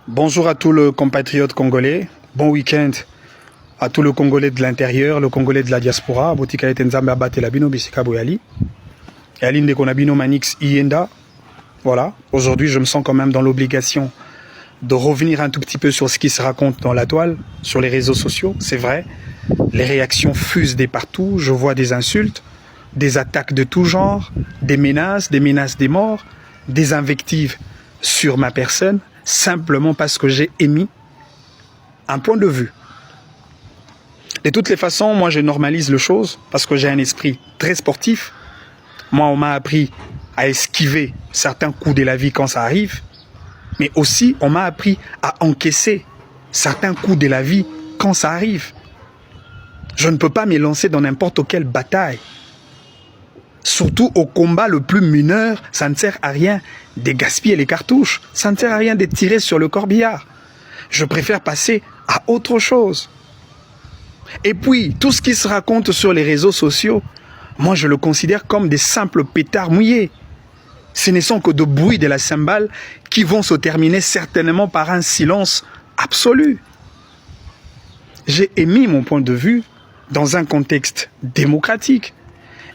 Bonjour à tous les compatriotes congolais. Bon week-end à tous les Congolais de l'intérieur, le Congolais de la diaspora. Botika Etenzamba Batela Bino Bisika Boyali. Et Aline de Konabino Manix Ienda. Voilà. Aujourd'hui, je me sens quand même dans l'obligation de revenir un tout petit peu sur ce qui se raconte dans la toile, sur les réseaux sociaux. C'est vrai. Les réactions fusent de partout. Je vois des insultes, des attaques de tout genre, des menaces des morts, des invectives sur ma personne, simplement parce que j'ai émis un point de vue. De toutes les façons, moi je normalise les choses parce que j'ai un esprit très sportif. Moi, on m'a appris à esquiver certains coups de la vie quand ça arrive, mais aussi on m'a appris à encaisser certains coups de la vie quand ça arrive. Je ne peux pas me lancer dans n'importe quelle bataille. Surtout au combat le plus mineur, ça ne sert à rien de gaspiller les cartouches. Ça ne sert à rien de tirer sur le corbillard. Je préfère passer à autre chose. Et puis, tout ce qui se raconte sur les réseaux sociaux, moi je le considère comme des simples pétards mouillés. Ce ne sont que de bruits de la cymbale qui vont se terminer certainement par un silence absolu. J'ai émis mon point de vue dans un contexte démocratique.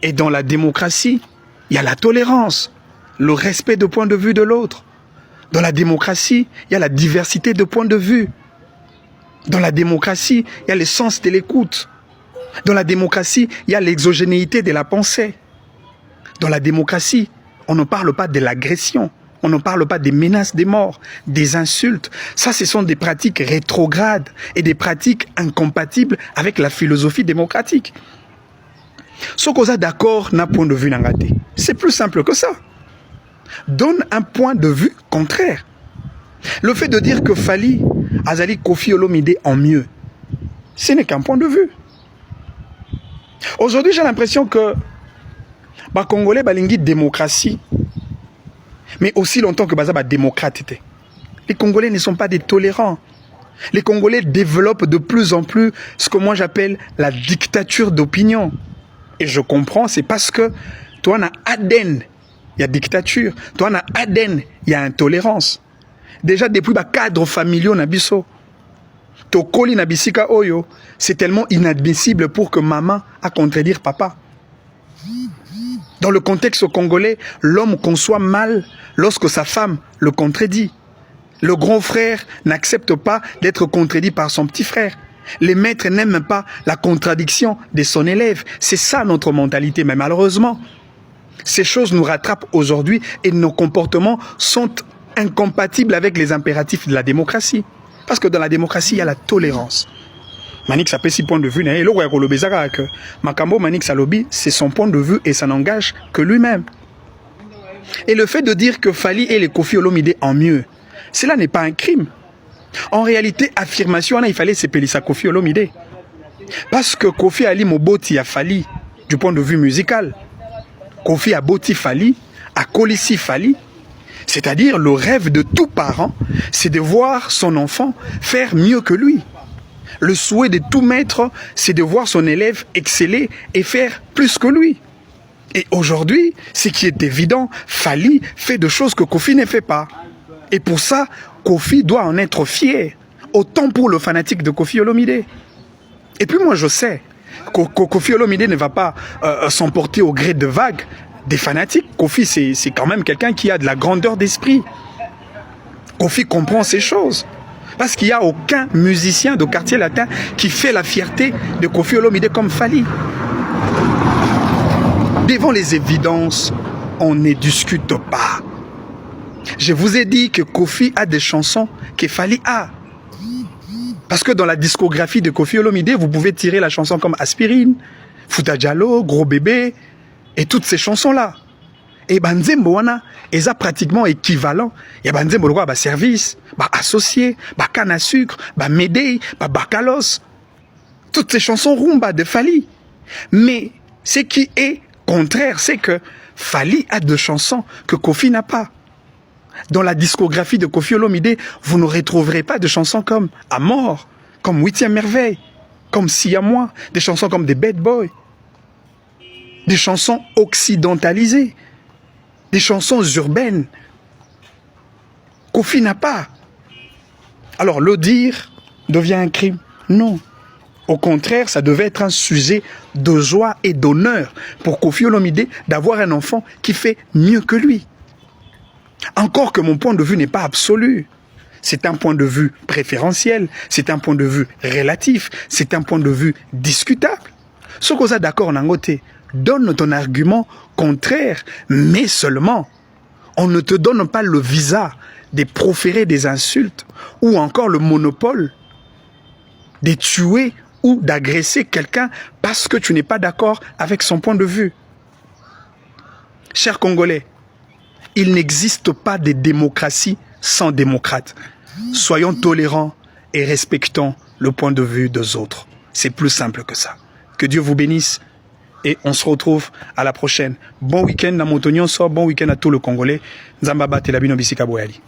Et dans la démocratie, il y a la tolérance, le respect de point de vue de l'autre. Dans la démocratie, il y a la diversité de points de vue. Dans la démocratie, il y a le sens de l'écoute. Dans la démocratie, il y a l'exogénéité de la pensée. Dans la démocratie, on ne parle pas de l'agression. On ne parle pas des menaces de mort, des insultes. Ça, ce sont des pratiques rétrogrades et des pratiques incompatibles avec la philosophie démocratique. Ce qu'on a d'accord n'a point de vue n'engagé. C'est plus simple que ça. Donne un point de vue contraire. Le fait de dire que Fally Azali Koffi Olomide en mieux, ce n'est qu'un point de vue. Aujourd'hui, j'ai l'impression que les Congolais balingi démocratie, mais aussi longtemps que Baza démocrate. Les Congolais ne sont pas des tolérants. Les Congolais développent de plus en plus ce que moi j'appelle la dictature d'opinion. Et je comprends, c'est parce que toi, on a Aden, il y a dictature. Toi, on a Aden, il y a intolérance. Déjà, depuis le cadre familial, nabiso, tokoli nabisika oyo, c'est tellement inadmissible pour que maman a contredire papa. Dans le contexte congolais, l'homme conçoit mal lorsque sa femme le contredit. Le grand frère n'accepte pas d'être contredit par son petit frère. Les maîtres n'aiment pas la contradiction de son élève. C'est ça notre mentalité. Mais malheureusement, ces choses nous rattrapent aujourd'hui et nos comportements sont incompatibles avec les impératifs de la démocratie. Parce que dans la démocratie, il y a la tolérance. Manix a pris 6 points de vue. Et le Makambo Manix Alobi, c'est son point de vue et ça n'engage que lui-même. Et le fait de dire que Fally et les Koffi Olomide en mieux, cela n'est pas un crime. En réalité, affirmation, il fallait s'appeler ça Koffi Olomide. Parce que Koffi Ali Moboti a Fally du point de vue musical. Koffi a Boti Fally, a Kolissi Fally. C'est-à-dire le rêve de tout parent, c'est de voir son enfant faire mieux que lui. Le souhait de tout maître, c'est de voir son élève exceller et faire plus que lui. Et aujourd'hui, ce qui est évident, Fally fait des choses que Koffi ne fait pas. Et pour ça, Koffi doit en être fier, autant pour le fanatique de Koffi Olomide. Et puis moi je sais que Koffi Olomide ne va pas s'emporter au gré de vagues des fanatiques. Koffi c'est quand même quelqu'un qui a de la grandeur d'esprit. Koffi comprend ces choses. Parce qu'il n'y a aucun musicien de quartier latin qui fait la fierté de Koffi Olomide comme Fally. Devant les évidences, on ne discute pas. Je vous ai dit que Koffi a des chansons que Fally a. Parce que dans la discographie de Koffi Olomide, vous pouvez tirer la chanson comme Aspirine, Fouta Diallo, Gros Bébé, et toutes ces chansons-là. Et Banzembo wana, ils sont pratiquement équivalents. Il y a Banzembo le roi, service, associé, canne à sucre, Médée, Bakalos. Toutes ces chansons rumba de Fally. Mais ce qui est contraire, c'est que Fally a des chansons que Koffi n'a pas. Dans la discographie de Koffi Olomide, vous ne retrouverez pas de chansons comme À mort, comme 8e merveille, comme Si à moi, des chansons comme des Bad Boys, des chansons occidentalisées, des chansons urbaines. Koffi n'a pas. Alors le dire devient un crime? Non. Au contraire, ça devait être un sujet de joie et d'honneur pour Koffi Olomide d'avoir un enfant qui fait mieux que lui. Encore que mon point de vue n'est pas absolu. C'est un point de vue préférentiel, c'est un point de vue relatif, c'est un point de vue discutable. Ce qu'on a d'accord Nangote, donne ton argument contraire, mais seulement, on ne te donne pas le visa de proférer des insultes ou encore le monopole de tuer ou d'agresser quelqu'un parce que tu n'es pas d'accord avec son point de vue. Chers Congolais, il n'existe pas de démocratie sans démocrate. Soyons tolérants et respectons le point de vue des autres. C'est plus simple que ça. Que Dieu vous bénisse et on se retrouve à la prochaine. Bon week-end à Montognon, bon week-end à tout le Congolais. Nzamba Bate Labino Bisika Boyali.